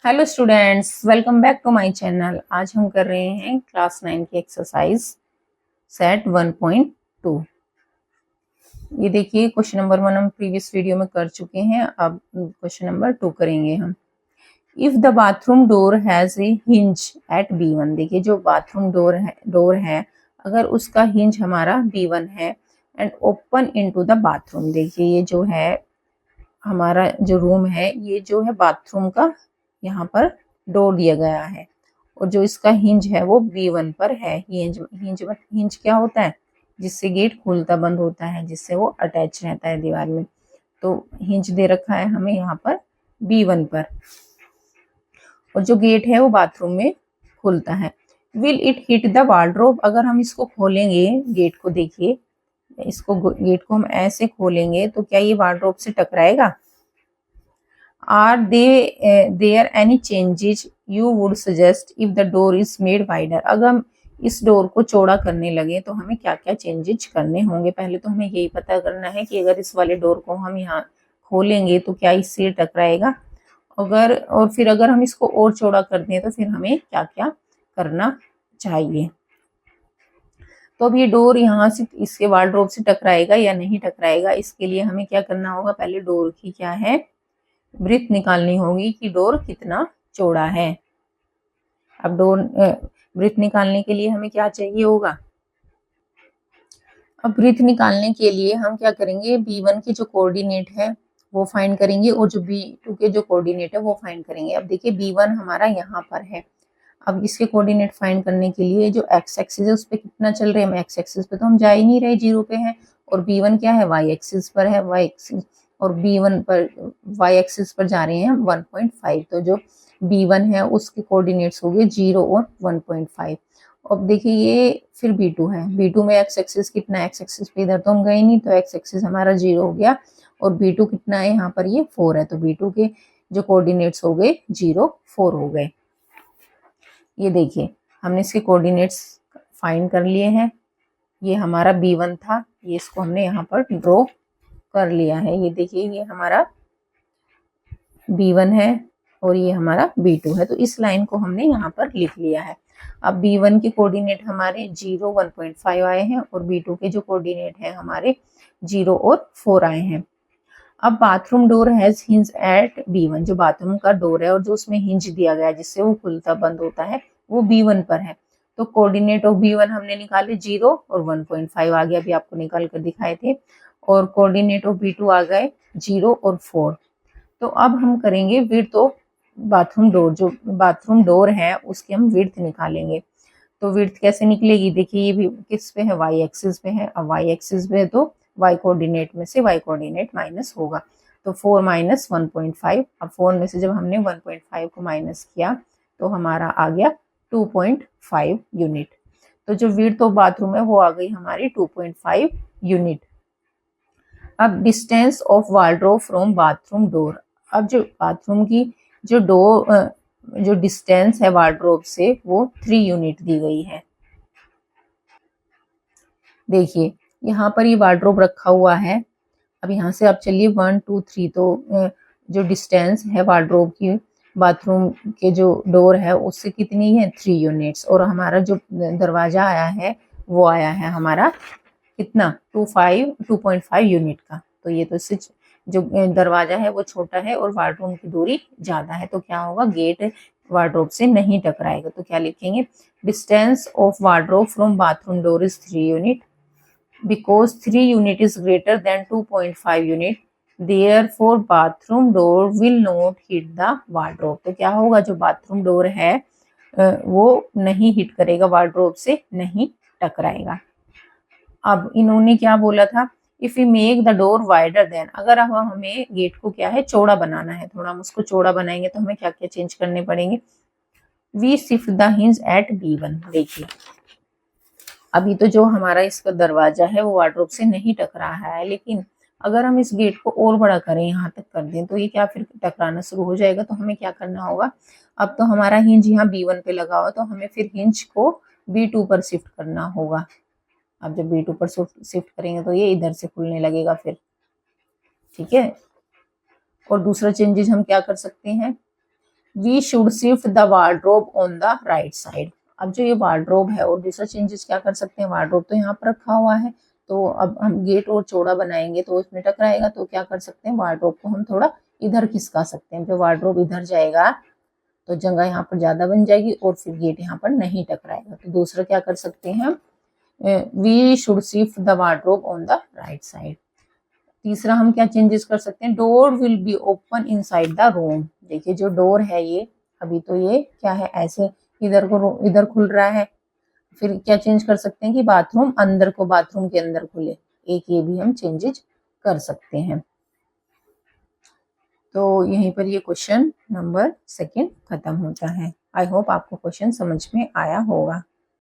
Hello students, welcome back to my channel. आज हम कर रहे हैं क्लास 9 की एक्सरसाइज सेट 1.2। ये देखिए, क्वेश्चन नंबर 1 हम प्रीवियस वीडियो में कर चुके हैं। अब क्वेश्चन नंबर 2 करेंगे हम। If the bathroom door has a hinge at B1। देखिए, जो बाथरूम डोर है अगर उसका हिंज हमारा B1 है and open into the bathroom. देखिए, ये जो है हमारा जो रूम है, ये जो है बाथरूम का यहाँ पर डोर दिया गया है और जो इसका हिंज है वो B1 पर है। हिंज क्या होता है? जिससे गेट खुलता बंद होता है, जिससे वो अटैच रहता है दीवार में। तो हिंज दे रखा है हमें यहाँ पर B1 पर और जो गेट है वो बाथरूम में खुलता है। Will it hit the wardrobe. अगर हम इसको खोलेंगे गेट को, देखिए इसको गेट को हम ऐसे खोलेंगे तो क्या ये वार्डरोब से टकराएगा? Are there any changes you would suggest if the door is made wider? अगर हम इस डोर को चौड़ा करने लगे तो हमें क्या क्या चेंजेस करने होंगे? पहले तो हमें यही पता करना है कि अगर इस वाले डोर को हम यहाँ खोलेंगे तो क्या इससे टकराएगा, और फिर अगर हम इसको और चौड़ा कर दें तो फिर हमें क्या क्या करना चाहिए। तो अब ये डोर यहाँ से इसके वार्डरोब से टकराएगा या नहीं टकराएगा, इसके लिए हमें क्या करना होगा? पहले डोर की क्या है, ब्रीथ निकालनी होगी कि डोर कितना चौड़ा है। अब डोर ब्रीथ निकालने के लिए हमें क्या चाहिए होगा? अब ब्रीथ निकालने के लिए हम क्या करेंगे? B1 के जो कोऑर्डिनेट है वो फाइंड करेंगे और जो B2 के जो कोऑर्डिनेट है वो फाइंड करेंगे। अब देखिए, B1 हमारा यहाँ पर है। अब इसके कोऑर्डिनेट फाइंड करने के लिए जो एक्स एक्सिस है उस पर कितना चल रहे हैं? हम एक्स एक्सिस पे तो हम जा ही नहीं रहे, 0 पे है। और B1 क्या है? वाई एक्सिस पर है, वाई एक्सिस और B1 पर वाई एक्सिस पर जा रहे हैं हम 1.5। तो जो B1 है उसके कोऑर्डिनेट्स हो गए 0 और 1.5। अब देखिए ये फिर B2 है। B2 में एक्स एक्सिस कितना है? एक्स एक्सिस पे इधर तो हम गए नहीं, तो एक्स एक्सिस हमारा 0 हो गया। और B2 कितना है यहाँ पर? ये 4 है। तो B2 के जो कोऑर्डिनेट्स हो गए 0, 4 हो गए। ये देखिए, हमने इसके कोऑर्डिनेट्स फाइंड कर लिए हैं। ये हमारा B1 था, ये इसको हमने यहाँ पर ड्रॉ कर लिया है। ये देखिए, ये हमारा B1 है और ये हमारा B2 है। तो इस लाइन को हमने यहाँ पर लिख लिया है। अब B1 के कोऑर्डिनेट हमारे 0, 1.5 आए हैं और B2 के जो कोऑर्डिनेट है हमारे 0 और 4 आए हैं। अब bathroom door has hinge at B1। जो बाथरूम का डोर है और जो उसमें हिंज दिया गया है जिससे वो खुलता बंद होता है वो B1 पर है। तो कोऑर्डिनेट ऑफ B1 हमने निकाले 0 और 1.5 आ गया, अभी आपको निकाल कर दिखाए थे। और कोऑर्डिनेट ऑफ B2 आ गए 0 और 4। तो अब हम करेंगे विड्थ ऑफ बाथरूम डोर। जो बाथरूम डोर है उसकी हम विड्थ निकालेंगे। तो विड्थ कैसे निकलेगी? देखिए, ये भी किस पे है? वाई एक्सिस पे है। अब वाई एक्सिस पे है तो वाई कोऑर्डिनेट में से वाई कोऑर्डिनेट माइनस होगा। तो 4 माइनस 1.5। अब 4 में से जब हमने 1.5 को माइनस किया तो हमारा आ गया 2.5 यूनिट। तो जो विड्थ ऑफ बाथरूम है वो आ गई हमारी 2.5 यूनिट। अब distance of wardrobe from bathroom door. अब जो बाथरूम की जो डोर जो डिस्टेंस है वार्डरोब से वो 3 यूनिट दी गई है। देखिए, यहाँ पर ये वार्डरोब रखा हुआ है। अब यहाँ से आप चलिए 1, 2, 3। तो जो डिस्टेंस है वार्डरोब की बाथरूम के जो डोर है उससे कितनी है? 3 यूनिट्स। और हमारा जो दरवाजा आया है वो आया है हमारा कितना? 2.5 यूनिट का। तो ये तो इससे जो दरवाजा है वो छोटा है और वार्डरोब की दूरी ज्यादा है, तो क्या होगा? गेट वार्डरोब से नहीं टकराएगा। तो क्या लिखेंगे? Distance of wardrobe from bathroom door is 3 unit because 3 unit is greater than 2.5 unit, therefore bathroom door will not hit the wardrobe। तो क्या होगा? जो बाथरूम डोर है वो नहीं हिट करेगा, वार्डरोब से नहीं टकराएगा। अब इन्होंने क्या बोला था? If you make the door wider than. अगर अब हमें गेट को क्या है? चौड़ा बनाना है, थोड़ा हम उसको चौड़ा बनाएंगे तो हमें क्या क्या चेंज करने पड़ेंगे? We shift the hinge at B1। देखिए, अभी तो जो हमारा इसका दरवाजा है वो वार्डरोब से नहीं टकरा है, लेकिन अगर हम इस गेट को और बड़ा करें, यहाँ तक कर दें, तो ये क्या फिर टकराना शुरू हो जाएगा। तो हमें क्या करना होगा? अब तो हमारा हिंज यहाँ B1 पे लगा हुआ, तो हमें फिर हिंज को B2 पर शिफ्ट करना होगा। अब जब B2 पर शिफ्ट करेंगे तो ये इधर से खुलने लगेगा फिर, ठीक है। और दूसरा चेंजेस हम क्या कर सकते हैं? We should shift the wardrobe on the right side. अब जो ये वार्डरोब है और दूसरा चेंजेस क्या कर सकते हैं, वार्डरोब तो यहाँ पर रखा हुआ है, तो अब हम गेट और चौड़ा बनाएंगे तो उसमें टकराएगा, तो क्या कर सकते हैं, वार्डरोब को हम थोड़ा इधर खिसका सकते हैं। जब वार्डरोब इधर जाएगा तो जगह यहाँ पर ज्यादा बन जाएगी और फिर गेट यहाँ पर नहीं टकराएगा। तो दूसरा क्या कर सकते हैं, we should shift the wardrobe on the right side. तीसरा हम क्या चेंजेस कर सकते हैं, door will be open inside the room. देखिए जो डोर है ये अभी तो ये क्या है, ऐसे इधर खुल रहा है। फिर क्या चेंज कर सकते हैं कि बाथरूम अंदर को बाथरूम के अंदर खुले, एक ये भी हम चेंजेस कर सकते हैं। तो यहीं पर ये क्वेश्चन नंबर 2 खत्म होता है। आई होप आपको क्वेश्चन समझ में आया होगा।